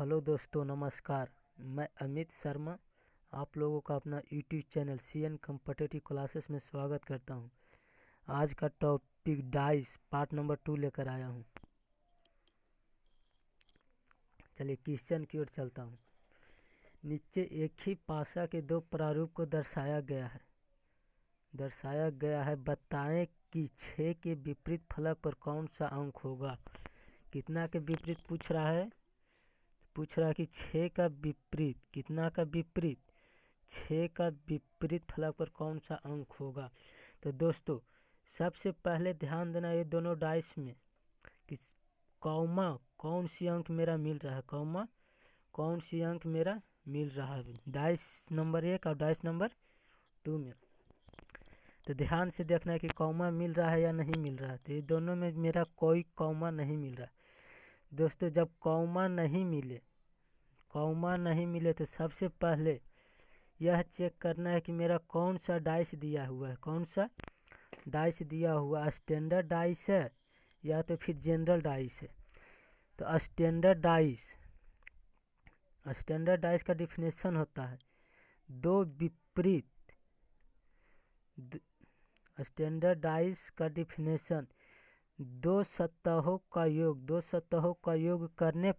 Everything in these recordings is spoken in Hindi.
हेलो दोस्तों, नमस्कार। मैं अमित शर्मा आप लोगों का अपना YouTube channel CN competitive classes में स्वागत करता हूं। आज का टॉपिक डाइस पार्ट नंबर 2 लेकर आया हूं। चलिए क्वेश्चन की ओर चलता हूं। नीचे एक ही पासा के दो प्रारूप को दर्शाया गया है। बताएं कि 6 के विपरीत फलक पर कौन सा अंक होगा। कितना के विपरीत पूछ रहा है कि 6 का विपरीत, कितना का विपरीत, 6 का विपरीत फलक पर कौन सा अंक होगा। तो दोस्तों सबसे पहले ध्यान देना ये दोनों डाइस में कि कौमा कौन सी अंक मेरा मिल रहा है, कौमा कौन सी अंक मेरा मिल रहा है, डाइस नंबर 1 और डाइस नंबर 2 में। तो ध्यान से देखना है कि कौमा मिल रहा है या नहीं मिल रहा है। तो ये दोनों में मेरा कोई कौमा नहीं मिल रहा। दोस्तों जब कौमा नहीं मिले तो सबसे पहले यह चेक करना है कि मेरा कौन सा डाइस दिया हुआ है, कौन सा डाइस दिया हुआ, स्टैंडर्ड डाइस है या तो फिर जनरल डाइस है। तो स्टैंडर्ड डाइस का डिफिनेशन होता है दो विपरीत, स्टैंडर्ड डाइस का डिफिनेशन दो सतहों का योग करने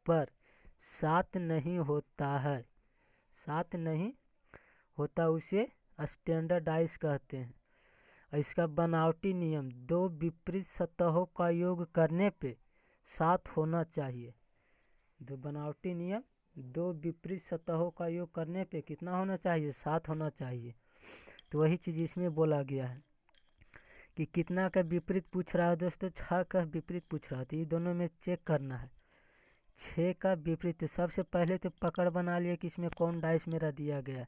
पर 7 नहीं होता, उसे स्टैंडर्ड डाइस कहते हैं। इसका बनावटी नियम दो विपरीत सतहों का योग करने पे 7 होना चाहिए। बनावटी नियम दो विपरीत सतहों का योग करने पे कितना होना चाहिए, 7 होना चाहिए। तो वही चीज़ इसमें बोला गया है कि कितना का विपरीत पूछ रहा है दोस्तों, 6 का विपरीत पूछ रहा है। तो ये दोनों में चेक करना है 6 का विपरीत। तो सबसे पहले तो पकड़ बना लिया कि इसमें कौन डाइस मेरा दिया गया है।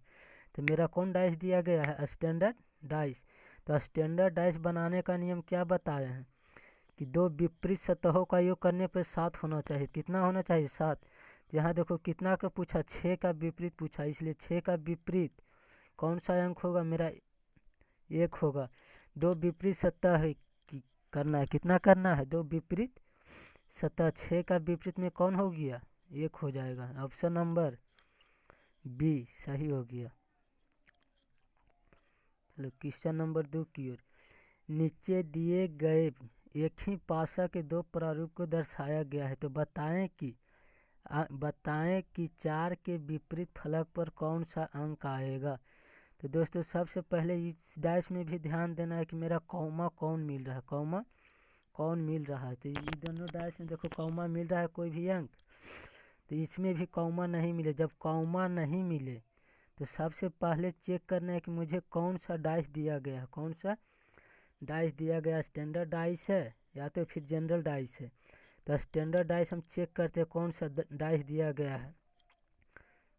तो मेरा कौन डाइस दिया गया है, स्टैंडर्ड डाइस। तो स्टैंडर्ड डाइस बनाने का नियम क्या बताए हैं कि दो विपरीत सतहों का योग करने पर 7 होना चाहिए। कितना होना चाहिए, 7। तो यहाँ देखो कितना का पूछा, 6 का विपरीत पूछा, इसलिए 6 का विपरीत कौन सा अंक होगा, मेरा 1 होगा। दो विपरीत सतह करना है, कितना करना है, दो विपरीत सतह। 6 का विपरीत में कौन हो गया, 1 हो जाएगा। ऑप्शन नंबर बी सही हो गया। चलो क्वेश्चन नंबर 2 की ओर। नीचे दिए गए एक ही पासा के दो प्रारूप को दर्शाया गया है। तो बताएं कि 4 के विपरीत फलक पर कौन सा अंक आएगा। तो दोस्तों सबसे पहले इस डाइस में भी ध्यान देना है कि मेरा कौमा कौन मिल रहा है, कौमा कौन मिल रहा है। तो ये दोनों डाइस में देखो कौमा मिल रहा है कोई भी अंक। तो इसमें भी कौमा नहीं मिले। जब कौमा नहीं मिले तो सबसे पहले चेक करना है कि मुझे कौन सा डाइस दिया गया है, कौन सा डाइस दिया गया, स्टैंडर्ड डाइस है या तो फिर जनरल डाइस है। तो स्टैंडर्ड डाइस हम चेक करते हैं कौन सा डाइस दिया गया है।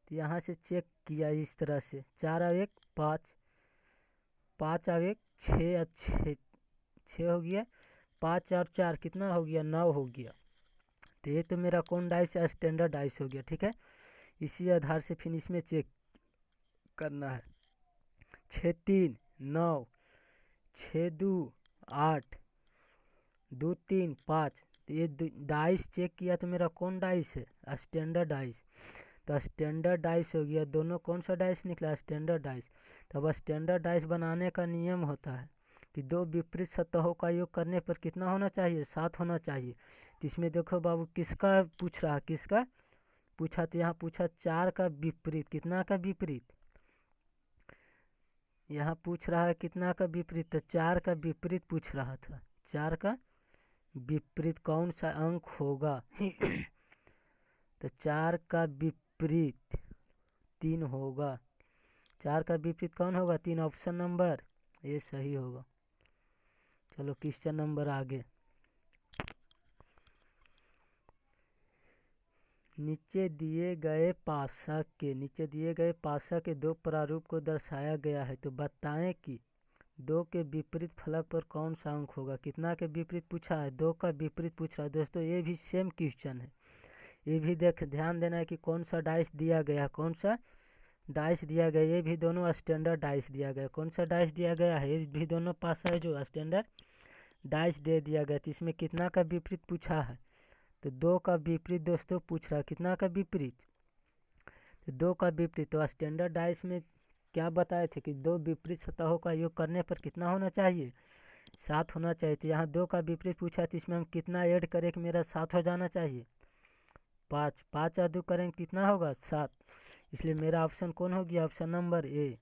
तो यहाँ से चेक किया इस तरह से 4 और 1 5, 5 और 1 6 और 6 हो गया, 5 और 4 कितना हो गया, 9 हो गया। तो ये तो मेरा कौन डाइस है, स्टैंडर्ड डाइस हो गया। ठीक है, इसी आधार से फिर इसमें चेक करना है 6 3 9, 6 2 8, 2 3 5। तो ये डाइस चेक किया तो मेरा कौन डाइस है, स्टैंडर्ड डाइस। तो स्टैंडर्ड डाइस हो गया। दोनों कौन सा डाइस निकला, स्टैंडर्ड डाइस। तो अब स्टैंडर्ड डाइस बनाने का नियम होता है कि दो विपरीत सतहों का योग करने पर कितना होना चाहिए, 7 होना चाहिए। तो इसमें देखो बाबू किसका पूछ रहा, किसका पूछा, तो यहाँ पूछा 4 का विपरीत, कितना का विपरीत, यहाँ पूछ रहा है कितना का विपरीत। तो 4 का विपरीत पूछ रहा था, 4 का विपरीत कौन सा अंक होगा। तो 4 का विपरीत 3 होगा। 4 का विपरीत कौन होगा, 3। ऑप्शन नंबर ये सही होगा। चलो क्वेश्चन नंबर आगे। नीचे दिए गए पासा के दो प्रारूप को दर्शाया गया है। तो बताएं कि 2 के विपरीत फलक पर कौन सा अंक होगा। कितना के विपरीत पूछा है, 2 का विपरीत पूछ रहा है। दोस्तों ये भी सेम क्वेश्चन है। ये भी ध्यान देना है कि कौन सा डाइस दिया गया, कौन सा डाइस दिया गया। ये भी दोनों स्टैंडर्ड डाइस दिया गया। कौन सा डाइस दिया गया है, ये भी दोनों पासा है जो स्टैंडर्ड डाइस दे दिया गया। तो इसमें कितना का विपरीत पूछा है, तो 2 का विपरीत दोस्तों पूछ रहा है, कितना का विपरीत, तो 2 का विपरीत। तो स्टैंडर्ड डाइस में क्या बताए थे कि 2 विपरीत सतहों का योग करने पर कितना होना चाहिए, 7 होना चाहिए। तो यहाँ 2 का विपरीत पूछा है, तो इसमें हम कितना ऐड करें कि मेरा 7 हो जाना चाहिए, 5। 5 और 2 करेंगे कितना होगा, 7। इसलिए मेरा ऑप्शन कौन हो गया, ऑप्शन नंबर ए।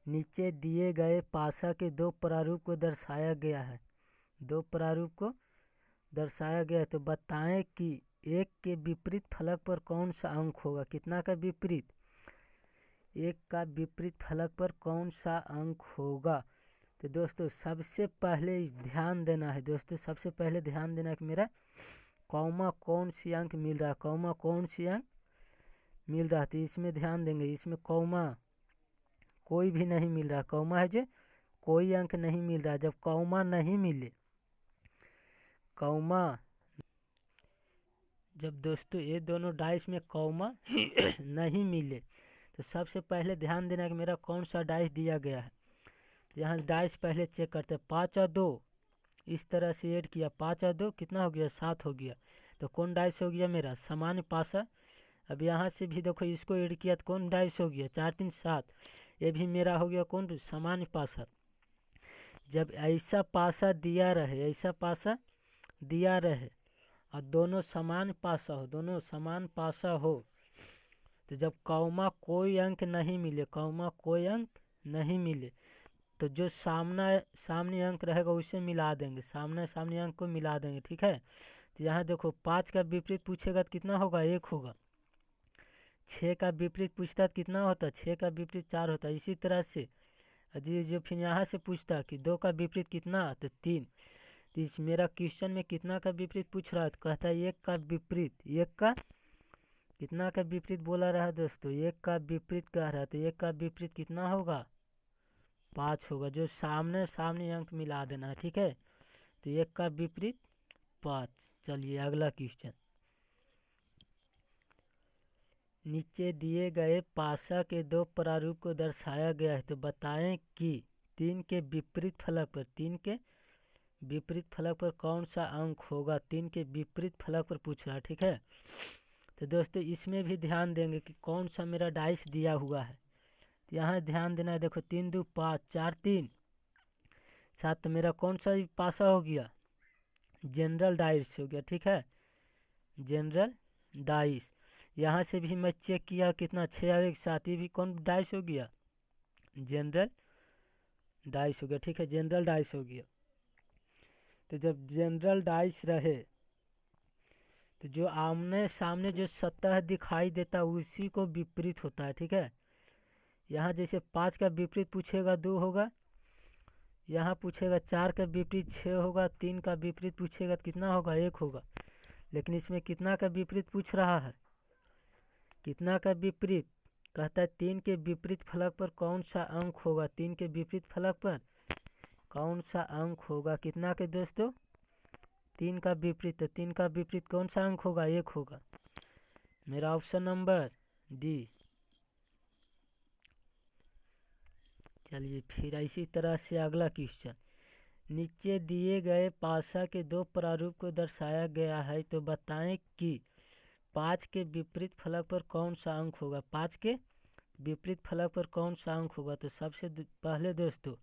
नीचे दिए गए पासा के 2 प्रारूप को दर्शाया गया है, 2 प्रारूप को दर्शाया गया है। तो बताएं कि एक के विपरीत फलक पर कौन सा अंक होगा, कितना का विपरीत, एक का विपरीत फलक पर कौन सा अंक होगा। तो दोस्तों सबसे पहले ध्यान देना है, दोस्तों सबसे पहले ध्यान देना है कि मेरा कॉमा कौन सी अंक मिल रहा है, कॉमा कौन सी अंक मिल रहा है। तो इसमें ध्यान देंगे, इसमें कॉमा कोई भी नहीं मिल रहा, कॉमा है जो कोई अंक नहीं मिल रहा। जब कॉमा नहीं मिले, कॉमा जब दोस्तों ये दोनों डाइस में कॉमा नहीं मिले, तो सबसे पहले ध्यान देना कि मेरा कौन सा डाइस दिया गया है। तो यहाँ डाइस पहले चेक करते हैं, 5 और 2 इस तरह से ऐड किया, 5 और 2 कितना हो गया, 7 हो गया। तो कौन डाइस हो गया मेरा, सामान्य पासा। अब यहाँ से भी देखो इसको ऐड किया तो कौन डाइस हो गया, 4 3 7, ये भी मेरा हो गया कौन, सामान्य पासा। जब ऐसा पासा दिया रहे, ऐसा पासा दिया रहे और दोनों समान पासा हो, दोनों समान पासा हो, तो जब कॉमा कोई अंक नहीं मिले, कॉमा कोई अंक नहीं मिले, तो जो सामने अंक रहेगा उसे मिला देंगे, सामने अंक को मिला देंगे, ठीक है। तो यहाँ देखो 5 का विपरीत पूछेगा तो कितना होगा, 1 होगा। 6 का विपरीत पूछता तो कितना होता, 6 का विपरीत 4 होता। इसी तरह से जो फिर यहाँ से पूछता कि 2 का विपरीत कितना, तो 3। तो इस मेरा क्वेश्चन में कितना का विपरीत पूछ रहा है, तो कहता है 1 का विपरीत, 1 का कितना का विपरीत बोला रहा है दोस्तों, 1 का विपरीत कह रहा है। तो 1 का विपरीत कितना होगा, 5 होगा। जो सामने अंक मिला देना है, ठीक है। तो 1 का विपरीत 5। चलिए अगला क्वेश्चन, नीचे दिए गए पासा के 2 प्रारूप को दर्शाया गया है। तो बताएं कि 3 के विपरीत फलक पर, 3 के विपरीत फलक पर कौन सा अंक होगा, 3 के विपरीत फलक पर पूछ रहा है, ठीक है। तो दोस्तों इसमें भी ध्यान देंगे कि कौन सा मेरा डाइस दिया हुआ है। तो यहाँ ध्यान देना है, देखो 3 2 5 4 3 7, तो मेरा कौन सा पासा हो गया, जनरल डाइस हो गया, ठीक है, जनरल डाइस। यहाँ से भी मैं चेक किया कितना, 6 और 1 7, ये भी कौन डाइस हो गया, जनरल डाइस हो गया, ठीक है, जनरल डाइस हो गया। तो जब जनरल डाइस रहे तो जो आमने सामने जो सतह दिखाई देता उसी को विपरीत होता है, ठीक है। यहाँ जैसे 5 का विपरीत पूछेगा 2 होगा, यहाँ पूछेगा 4 का विपरीत 6 होगा, 3 का विपरीत पूछेगा तो कितना होगा, 1 होगा। लेकिन इसमें कितना का विपरीत पूछ रहा है, कितना का विपरीत, कहता है 3 के विपरीत फलक पर कौन सा अंक होगा, 3 के विपरीत फलक पर कौन सा अंक होगा, कितना के दोस्तों, 3 का विपरीत। तो 3 का विपरीत कौन सा अंक होगा, 1 होगा। मेरा ऑप्शन नंबर डी। चलिए फिर इसी तरह से अगला क्वेश्चन, नीचे दिए गए पासा के 2 प्रारूप को दर्शाया गया है। तो बताएं कि 5 के विपरीत फलक पर कौन सा अंक होगा, 5 के विपरीत फलक पर कौन सा अंक होगा। तो सबसे पहले दोस्तों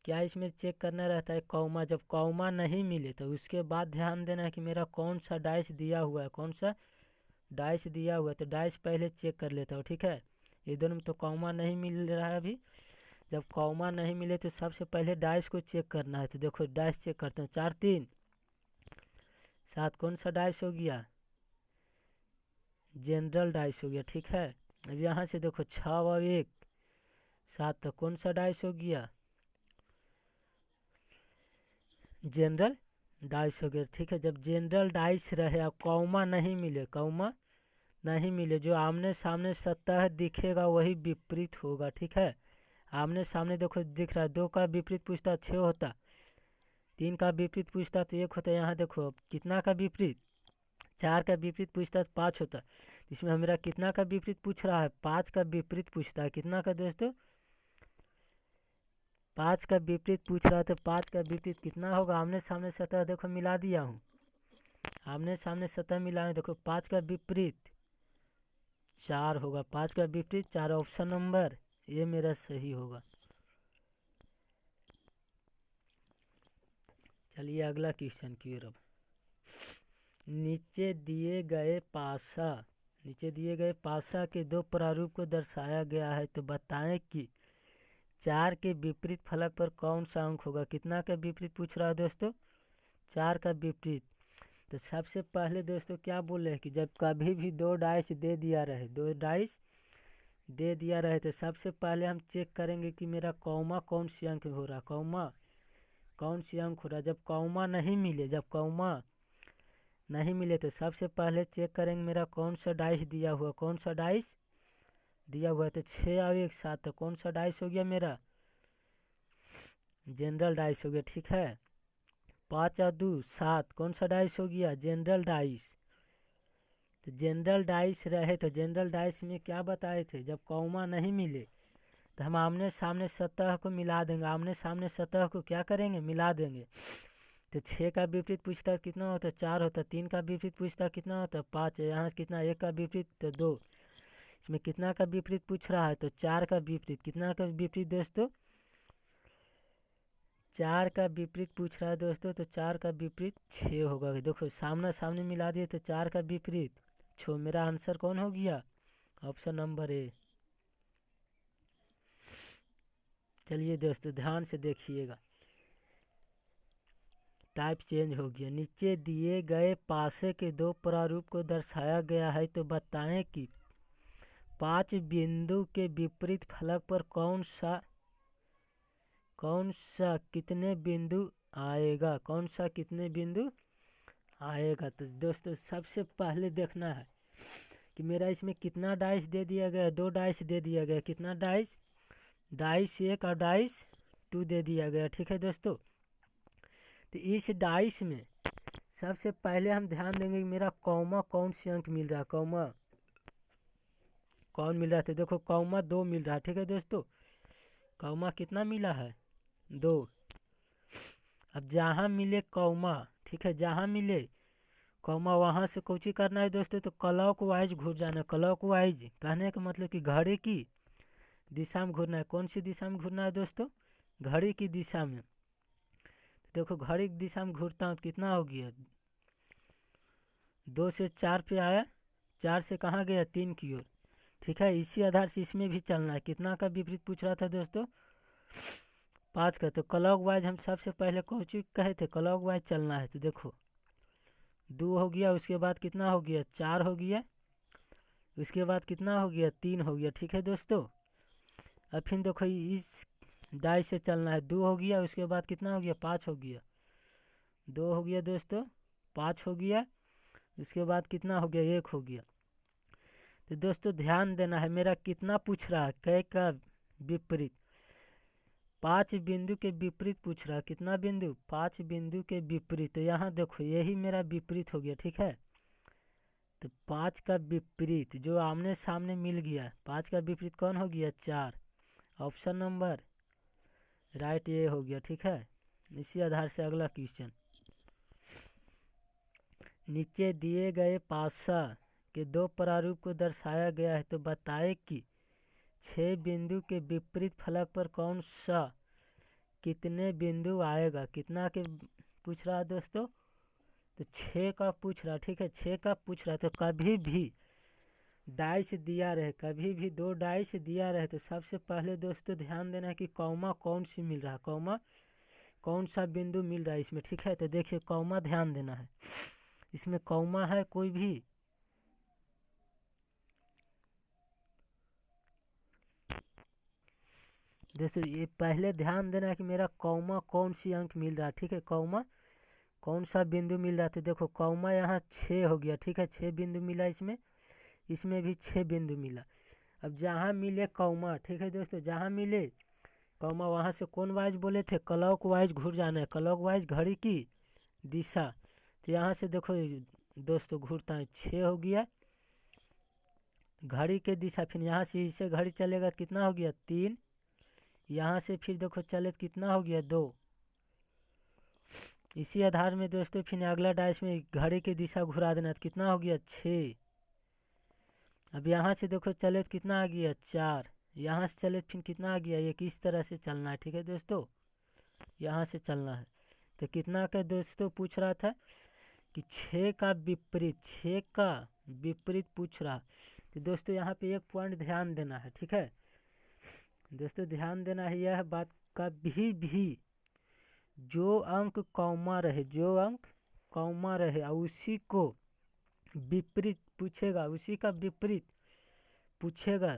क्या इसमें चेक करना रहता है, कॉमा। जब कॉमा नहीं मिले तो उसके बाद ध्यान देना है कि मेरा कौन सा डाइस दिया हुआ है, कौन सा डाइस दिया हुआ है। तो डाइस पहले चेक कर लेता हूँ, ठीक है। ये दोनों में तो कॉमा नहीं मिल रहा है अभी। जब कॉमा नहीं मिले तो सबसे पहले डाइस को चेक करना है। तो देखो डाइस चेक करते हैं, 4 3 7 कौन सा डाइस हो गया, जनरल डाइस हो गया, ठीक है। अब यहाँ से देखो 6 और 1 7, तो कौन सा डाइस हो गया, जनरल डाइस हो गया, ठीक है। जब जनरल डाइस रहे अब कॉमा नहीं मिले, कॉमा नहीं मिले, जो आमने सामने सतह दिखेगा वही विपरीत होगा, ठीक है। आमने सामने देखो दिख रहा है, 2 का विपरीत पूछता 6 होता, 3 का विपरीत पूछता तो 1 होता। यहाँ देखो कितना का विपरीत, 4 का विपरीत पूछता तो 5 होता। इसमें हमारा कितना का विपरीत पूछ रहा है, 5 का विपरीत पूछता है, कितना का दोस्तों, 5 का विपरीत पूछ रहा है तो 5 का विपरीत कितना होगा। आमने सामने सतह देखो मिला दिया हूँ, आमने सामने सतह मिला है। देखो 5 का विपरीत 4 होगा, 5 का विपरीत 4। ऑप्शन नंबर ये मेरा सही होगा। चलिए अगला क्वेश्चन की ओर। अब नीचे दिए गए पासा के दो प्रारूप को दर्शाया गया है, तो बताएं कि 4 के विपरीत फलक पर कौन सा अंक होगा। कितना का विपरीत पूछ रहा है दोस्तों, 4 का विपरीत। तो सबसे पहले दोस्तों क्या बोले हैं कि जब कभी भी दो डाइस दे दिया रहे तो सबसे पहले हम चेक करेंगे कि मेरा कौमा कौन सी अंक हो रहा, कौमा कौन सी अंक हो रहा। जब कौमा नहीं मिले तो सबसे पहले चेक करेंगे मेरा कौन सा डाइस दिया हुआ, कौन सा डाइस दिया हुआ है। तो 6 और 1 7, तो कौन सा डाइस हो गया मेरा, जनरल डाइस हो गया। ठीक है, 5 और 2 7, कौन सा डाइस हो गया, जनरल डाइस। तो जनरल डाइस रहे तो जनरल डाइस में क्या बताए थे, जब कौमा नहीं मिले तो हम आमने सामने सतह को मिला देंगे, आमने सामने सतह को क्या करेंगे, मिला देंगे। तो 6 का विपरीत पूछता कितना होता, 4 होता। 3 का विपरीत पूछता कितना होता, 5। यहाँ से कितना, 1 का विपरीत तो 2। इसमें कितना का विपरीत पूछ रहा है, तो 4 का विपरीत। कितना का विपरीत दोस्तों, 4 का विपरीत पूछ रहा है दोस्तों, तो 4 का विपरीत 6 होगा। देखो सामना सामने मिला दिए तो 4 का विपरीत 6। मेरा आंसर कौन हो गया, ऑप्शन नंबर ए। चलिए दोस्तों ध्यान से देखिएगा, टाइप चेंज हो गया। नीचे दिए गए पासे के दो प्रारूप को दर्शाया गया है, तो बताएं कि 5 बिंदु के विपरीत फलक पर कौन सा कितने बिंदु आएगा, कौन सा कितने बिंदु आएगा। तो दोस्तों सबसे पहले देखना है कि मेरा इसमें कितना डाइस दे दिया गया, 2 डाइस दे दिया गया। कितना डाइस, डाइस 1 और डाइस 2 दे दिया गया। ठीक है दोस्तों, तो इस डाइस में सबसे पहले हम ध्यान देंगे कि मेरा कौमा कौन सी अंक मिल रहा है, कौमा कौन मिल रहा है। तो देखो कौमा 2 मिल रहा है। ठीक है दोस्तों, कौमा कितना मिला है, 2। अब जहाँ मिले कौमा, ठीक है, जहाँ मिले कौमा वहाँ से कोची करना है दोस्तों, तो क्लॉक वाइज घूर जाना है। क्लॉक वाइज कहने का मतलब कि घड़ी की दिशा में घूरना है। कौन सी दिशा में घूरना है दोस्तों, घड़ी की दिशा में। देखो घड़ी की दिशा में घूरता हूँ, कितना हो गया, 2 से 4 पे आया, 4 से कहाँ गया, 3 की ओर। ठीक है, इसी आधार से इसमें भी चलना है। कितना का विपरीत पूछ रहा था दोस्तों, 5 का। तो क्लॉक वाइज हम सबसे पहले कोची कहे थे, क्लॉक वाइज चलना है। तो देखो 2 हो गया, उसके बाद कितना हो गया, 4 हो गया, उसके बाद कितना हो गया, 3 हो गया। ठीक है दोस्तों, अब फिर देखो इस डाई से चलना है। 2 हो गया, उसके बाद कितना हो गया, 5 हो गया, 2 हो गया दोस्तों, 5 हो गया, उसके बाद कितना हो गया, 1 हो गया। तो दोस्तों ध्यान देना है, मेरा कितना पूछ रहा है, कै का विपरीत, 5 बिंदु के विपरीत पूछ रहा है। कितना बिंदु, 5 बिंदु के विपरीत। तो यहाँ देखो यही मेरा विपरीत हो गया। ठीक है, तो 5 का विपरीत जो आमने सामने मिल गया, 5 का विपरीत कौन हो गया, 4। ऑप्शन नंबर राइट ये हो गया। ठीक है, इसी आधार से अगला क्वेश्चन, नीचे दिए गए पासा के 2 प्रारूप को दर्शाया गया है, तो बताए कि 6 बिंदु के विपरीत फलक पर कौन सा कितने बिंदु आएगा। कितना के पूछ रहा है दोस्तों, तो 6 का पूछ रहा। ठीक है, 6 का पूछ रहा। तो कभी भी डाइस दिया रहे, कभी भी 2 डाइस दिया रहे, तो सबसे पहले दोस्तों ध्यान देना है कि कौमा कौन सी मिल रहा है, कौमा कौन सा बिंदु मिल रहा है इसमें। ठीक है, तो देखिए कौमा ध्यान देना है, इसमें कौमा है कोई भी, दोस्तों ये पहले ध्यान देना है कि मेरा कौमा कौन सी अंक मिल रहा है। ठीक है, कौमा कौन सा बिंदु मिल रहा है। तो देखो कौमा यहाँ 6 हो गया। ठीक है, 6 बिंदु मिला इसमें, इसमें भी 6 बिंदु मिला। अब जहाँ मिले कौमा, ठीक है दोस्तों, जहाँ मिले कौमा वहाँ से कौन वाइज बोले थे, क्लॉक वाइज घूर जाना है, क्लॉक वाइज घड़ी की दिशा। तो यहाँ से देखो दोस्तों घूरता है, 6 हो गया घड़ी के दिशा, फिर यहाँ से इसे घड़ी चलेगा, कितना हो गया, 3, यहाँ से फिर देखो चले तो कितना हो गया 2। इसी आधार में दोस्तों फिर अगला डाइस में घड़ी की दिशा घुरा देना तो कितना हो गया 6। अब यहाँ से देखो चले तो कितना आ गया 4। यहाँ से चले तो फिर कितना आ गया 1। इस तरह से चलना है, ठीक है दोस्तों, यहाँ से चलना है। तो कितना का दोस्तों पूछ रहा था कि 6 का विपरीत, 6 का विपरीत पूछ रहा। तो दोस्तों यहाँ पे एक पॉइंट ध्यान देना है, ठीक है दोस्तों, ध्यान देना है यह बात का भी जो अंक कॉमा रहे, जो अंक कॉमा रहे और उसी को विपरीत पूछेगा, उसी का विपरीत पूछेगा।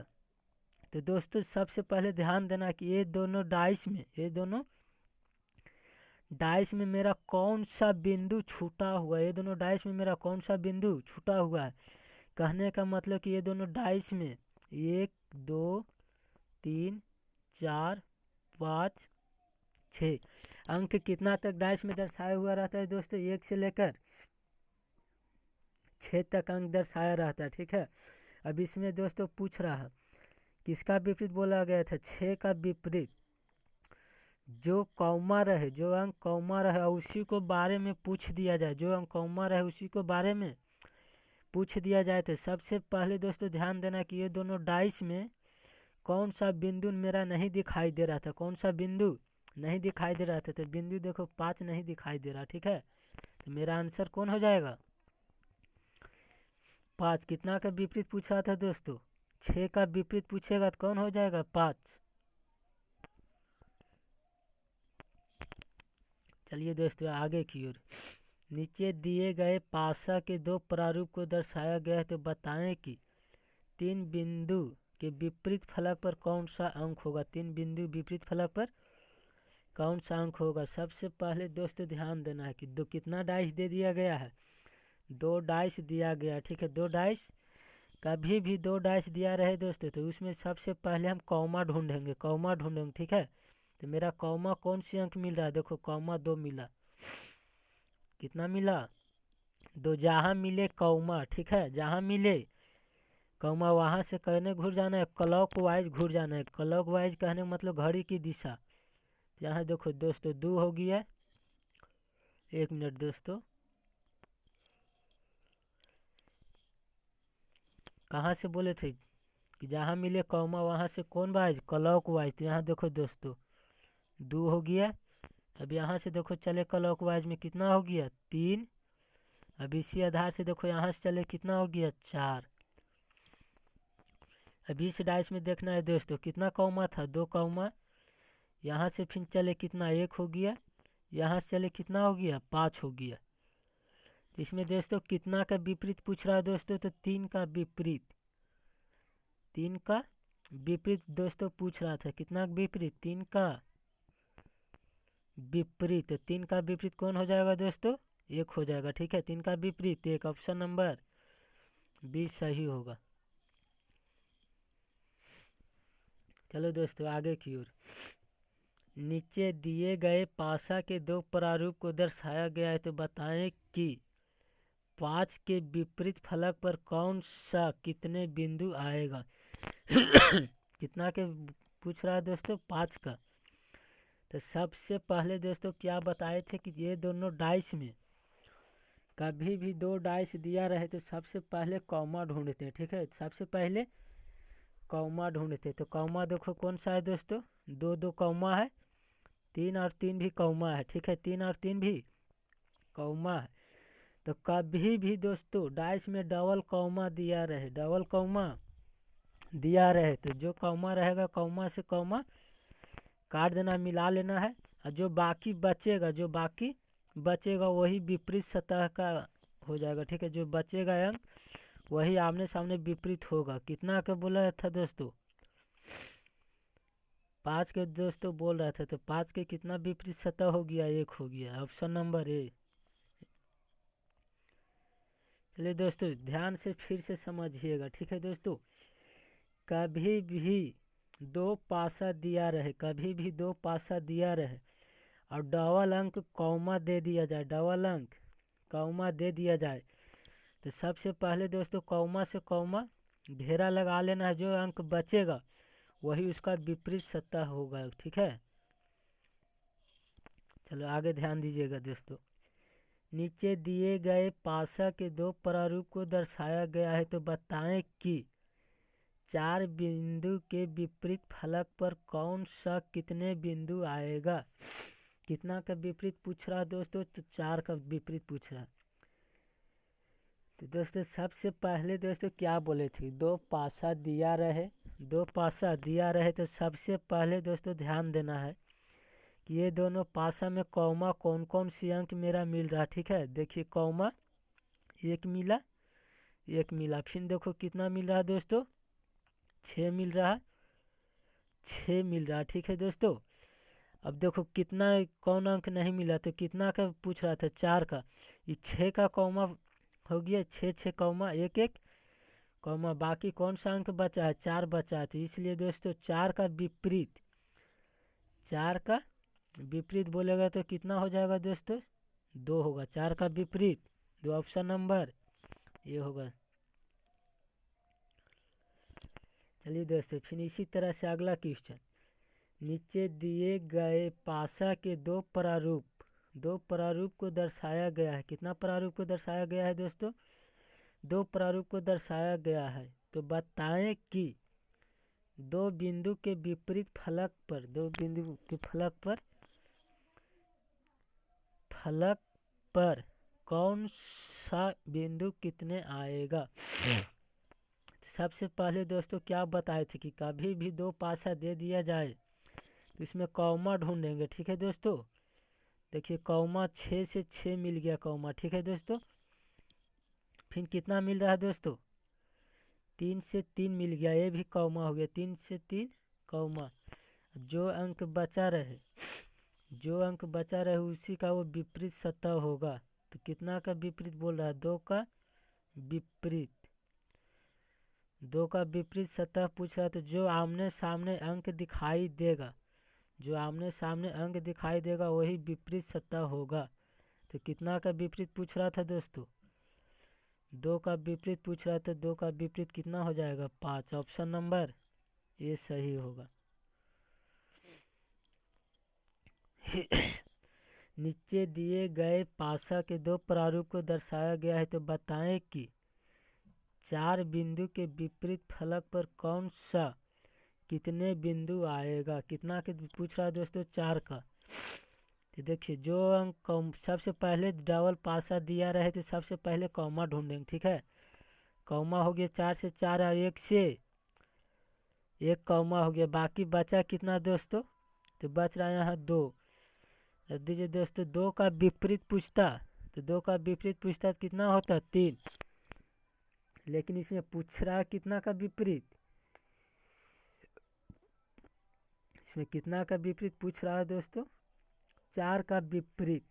तो दोस्तों सबसे पहले ध्यान देना कि ये दोनों डाइस में, ये दोनों डाइस में मेरा कौन सा बिंदु छूटा हुआ है, ये दोनों डाइस में मेरा कौन सा बिंदु छूटा हुआ है। कहने का मतलब कि ये दोनों डाइस में 1 2 3 4 5 6 अंक कितना तक डाइस में दर्शाया हुआ रहता है दोस्तों, 1 से लेकर 6 तक अंक दर्शाया रहता है, ठीक है। अब इसमें दोस्तों पूछ रहा है किसका विपरीत बोला गया था, 6 का विपरीत जो कॉमा रहे, जो अंक कॉमा रहे उसी को बारे में पूछ दिया जाए, जो अंक कॉमा रहे उसी को बारे में पूछ दिया जाए। तो सबसे पहले दोस्तों ध्यान देना कि ये दोनों डाइस में कौन सा बिंदु मेरा नहीं दिखाई दे रहा था, कौन सा बिंदु नहीं दिखाई दे रहा था। तो बिंदु देखो 5 नहीं दिखाई दे रहा, ठीक है। तो मेरा आंसर कौन हो जाएगा 5। कितना का विपरीत पूछ रहा था दोस्तों, 6 का विपरीत पूछेगा तो कौन हो जाएगा 5। चलिए दोस्तों आगे की ओर। नीचे दिए गए पासा के 2 प्रारूप को दर्शाया गया है, तो बताएं कि 3 बिंदु के विपरीत फलक पर कौन सा अंक होगा, 3 बिंदु विपरीत फलक पर कौन सा अंक होगा। सबसे पहले दोस्तों ध्यान देना है कि कितना डाइस दे दिया गया है, 2 डाइस दिया गया, ठीक है। 2 डाइस, कभी भी 2 डाइस दिया रहे दोस्तों तो उसमें सबसे पहले हम कॉमा ढूंढेंगे, कॉमा ढूंढेंगे, ठीक है। तो मेरा कॉमा कौन सी अंक मिल रहा है, देखो कॉमा 2 मिला, कितना मिला 2। जहाँ मिले कॉमा, ठीक है, जहाँ मिले कॉमा वहाँ से कहने घुर जाना है, क्लॉक वाइज घुर जाना है। क्लॉक वाइज कहने का मतलब घड़ी की दिशा। यहाँ देखो दोस्तों 2 हो गया, 1 मिनट दोस्तों, कहाँ से बोले थे कि जहाँ मिले कॉमा वहाँ से कौन वाइज, क्लॉक वाइज। तो यहाँ देखो दोस्तों 2 हो गया। अब यहाँ से देखो चले क्लॉक वाइज में कितना हो गया 3। अब इसी आधार से देखो यहाँ से चले कितना हो गया 4। अब इस डाइस में देखना है दोस्तों कितना कॉमा था, 2 कॉमा। यहाँ से फिर चले कितना 1 हो गया, यहाँ से चले कितना हो गया 5 हो गया। तो इसमें दोस्तों कितना का विपरीत पूछ रहा है दोस्तों, तो 3 का विपरीत, 3 का विपरीत दोस्तों पूछ रहा था। कितना विपरीत, 3 का विपरीत। 3 का विपरीत कौन हो जाएगा दोस्तों 1 हो जाएगा, ठीक है। 3 का विपरीत 1, ऑप्शन नंबर 20 सही होगा। चलो दोस्तों आगे की ओर। नीचे दिए गए पासा के 2 प्रारूप को दर्शाया गया है, तो बताएं कि 5 के विपरीत फलक पर कौन सा कितने बिंदु आएगा। कितना के पूछ रहा है दोस्तों 5 का। तो सबसे पहले दोस्तों क्या बताए थे कि ये दोनों डाइस में कभी भी 2 डाइस दिया रहे तो सबसे पहले कॉमा ढूंढते हैं, ठीक है। सबसे पहले कॉमा ढूंढते, तो कॉमा देखो कौन सा है दोस्तों, 2 2 कॉमा है, 3 और 3 भी कॉमा है, ठीक है। 3 और 3 भी कॉमा है। तो कभी भी दोस्तों डाइस में डबल कॉमा दिया रहे, डबल कॉमा दिया रहे तो जो कॉमा रहेगा कॉमा से कॉमा काट देना, मिला लेना है। और जो बाकी बचेगा, जो बाकी बचेगा वही विपरीत सतह का हो जाएगा, ठीक है। जो बचेगा अंक वही आमने सामने विपरीत होगा। कितना का बोला था दोस्तों 5 के दोस्तों बोल रहा था, तो 5 के कितना विपरीत सतह हो गया 1 हो गया, ऑप्शन नंबर ए। चलिए दोस्तों ध्यान से फिर से समझिएगा, ठीक है दोस्तों। कभी भी 2 पासा दिया रहे, कभी भी 2 पासा दिया रहे और डबल अंक कॉमा दे दिया जाए, डबल अंक कॉमा दे दिया जाए, तो सबसे पहले दोस्तों कॉमा से कॉमा घेरा लगा लेना है। जो अंक बचेगा वही उसका विपरीत सत्ता होगा। ठीक है, चलो आगे ध्यान दीजिएगा दोस्तों। नीचे दिए गए पासा के दो प्रारूप को दर्शाया गया है, तो बताएं कि चार बिंदु के विपरीत फलक पर कौन सा कितने बिंदु आएगा। कितना का विपरीत पूछ रहा है दोस्तों, तो 4 का विपरीत पूछ रहा है। तो दोस्तों सबसे पहले दोस्तों क्या बोले थे, दो पासा दिया रहे, तो सबसे पहले दोस्तों ध्यान देना है कि ये दोनों पासा में कौमा कौन कौन सी अंक मेरा मिल रहा है। ठीक है, देखिए कौमा एक मिला, फिर देखो कितना मिल रहा है दोस्तों, 6 मिल रहा है। ठीक है दोस्तों, अब देखो कितना कौन अंक नहीं मिला, तो कितना का पूछ रहा था, 4 का। ये 6 का कौमा हो गया, 6 कौमा 1 कौमा, बाकी कौन सा अंक बचा है, 4 बचा है। तो इसलिए दोस्तों 4 का विपरीत बोलेगा तो कितना हो जाएगा दोस्तों, 2 होगा। 4 का विपरीत 2, ऑप्शन नंबर ये होगा। चलिए दोस्तों फिर इसी तरह से अगला क्वेश्चन, नीचे दिए गए पासा के दो प्रारूप को दर्शाया गया है। कितना प्रारूप को दर्शाया गया है दोस्तों, 2 प्रारूप को दर्शाया गया है। तो बताएं कि दो बिंदु के विपरीत फलक पर कौन सा बिंदु कितने आएगा। सबसे पहले दोस्तों क्या बताए थे कि कभी भी 2 पासा दे दिया जाए तो इसमें कौमा ढूंढेंगे। ठीक है दोस्तों, देखिए कौमा 6 से 6 मिल गया कौमा। ठीक है दोस्तों, फिर कितना मिल रहा है दोस्तों, 3 से 3 मिल गया, ये भी कौमा हो गया, 3 से 3 कौमा। जो अंक बचा रहे उसी का वो विपरीत सत्ता होगा। तो कितना का विपरीत बोल रहा है, 2 का विपरीत सत्ता पूछ रहा है। तो जो आमने सामने अंक दिखाई देगा वही विपरीत सत्ता होगा। तो कितना का विपरीत पूछ रहा था दोस्तों, 2 का विपरीत पूछ रहा था। 2 का विपरीत कितना हो जाएगा, 5, ऑप्शन नंबर ये सही होगा। नीचे दिए गए पासा के 2 प्रारूप को दर्शाया गया है। तो बताएं कि 4 बिंदु के विपरीत फलक पर कौन सा कितने बिंदु आएगा। कितना के पूछ रहा है दोस्तों, 4 का। तो देखिए जो अंक सबसे पहले डबल पासा दिया रहे तो सबसे पहले कौमा ढूंढेंगे। ठीक है, कौमा हो गया 4 से 4 और 1 से 1 कौमा हो गया, बाकी बचा कितना दोस्तों, तो बच रहा है यहाँ 2। रख दीजिए दोस्तों, 2 का विपरीत पूछता तो कितना होता, 3। लेकिन इसमें पूछ रहा है कितना का विपरीत, पूछ रहा है दोस्तों, 4 का विपरीत।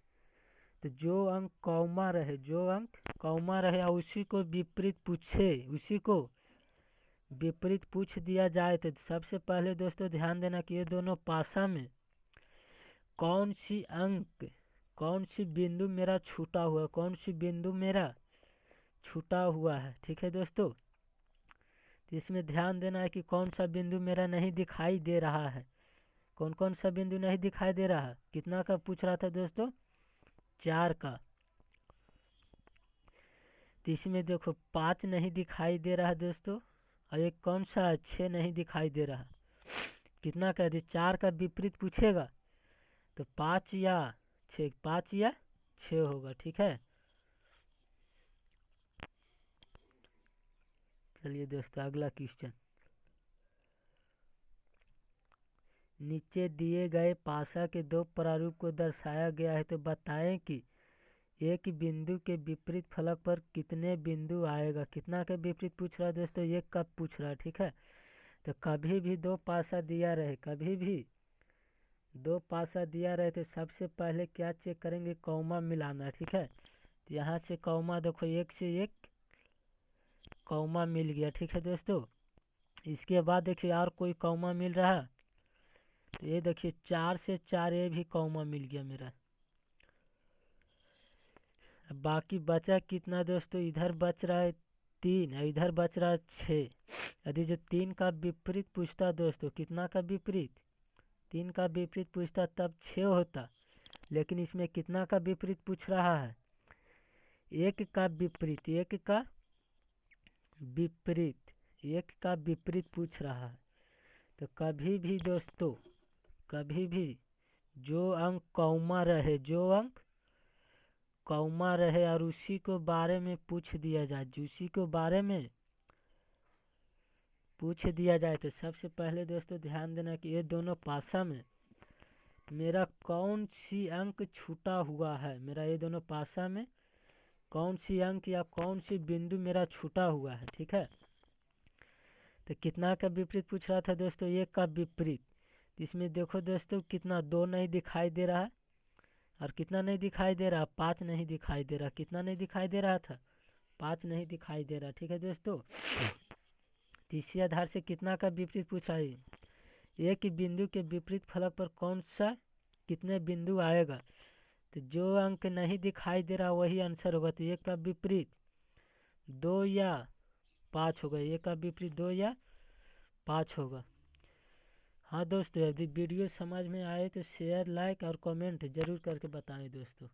तो जो अंक कौमा रहे और उसी को विपरीत पूछ दिया जाए। तो सबसे पहले दोस्तों ध्यान देना कि ये दोनों पासा में कौन सी बिंदु मेरा छूटा हुआ है। ठीक है दोस्तों, तो इसमें ध्यान देना है कि कौन सा बिंदु मेरा नहीं दिखाई दे रहा है। कौन सा बिंदु नहीं दिखाई दे रहा, कितना का पूछ रहा था दोस्तों, 4 का। तो इसमें देखो 5 नहीं दिखाई दे रहा दोस्तों, और एक कौन सा 6 नहीं दिखाई दे रहा। कितना का, 4 का विपरीत पूछेगा तो 5 या 6 होगा। ठीक है, चलिए दोस्तों अगला क्वेश्चन, नीचे दिए गए पासा के 2 प्रारूप को दर्शाया गया है। तो बताएं कि एक बिंदु के विपरीत फलक पर कितने बिंदु आएगा। कितना का विपरीत पूछ रहा है दोस्तों, 1 का पूछ रहा है। ठीक है, तो कभी भी 2 पासा दिया रहे तो सबसे पहले क्या चेक करेंगे, कौमा मिलाना। ठीक है, तो यहाँ से कौमा देखो 1 से 1 कौमा मिल गया। ठीक है दोस्तों, इसके बाद देखिए और कोई कौमा मिल रहा, तो ये देखिए 4 से 4 ये भी कौमा मिल गया मेरा। बाकी बचा कितना दोस्तों, इधर बच रहा है 3 और इधर बच रहा है 6। यदि जो 3 का विपरीत पूछता दोस्तों, कितना का विपरीत, 3 का विपरीत पूछता तब 6 होता, लेकिन इसमें कितना का विपरीत पूछ रहा है, 1 का विपरीत, 1 का विपरीत, 1 का विपरीत पूछ रहा है। तो कभी भी दोस्तों, कभी भी जो अंक कॉमा रहे, जो अंक कॉमा रहे और उसी को बारे में पूछ दिया जाए, उसी को बारे में पूछ दिया जाए, तो सबसे पहले दोस्तों ध्यान देना कि ये दोनों पासा में मेरा कौन सी अंक छूटा हुआ है, मेरा ये दोनों पासा में कौन सी अंक या कौन सी बिंदु मेरा छूटा हुआ है। ठीक है, तो कितना का विपरीत पूछ रहा था दोस्तों, 1 का विपरीत। इसमें देखो दोस्तों कितना 2 नहीं दिखाई दे रहा है, और कितना नहीं दिखाई दे रहा, 5 नहीं दिखाई दे रहा, कितना नहीं दिखाई दे रहा था, 5 नहीं दिखाई दे रहा। ठीक है दोस्तों, तीसरे आधार से कितना का विपरीत पूछा है, एक ही बिंदु के विपरीत फलक पर कौन सा कितने बिंदु आएगा, तो जो अंक नहीं दिखाई दे रहा वही आंसर होगा। तो 1 का विपरीत 2 या 5 होगा, 1 का विपरीत 2 या 5 होगा। हाँ दोस्तों, यदि वीडियो समझ में आए तो शेयर, लाइक और कमेंट जरूर करके बताएं दोस्तों।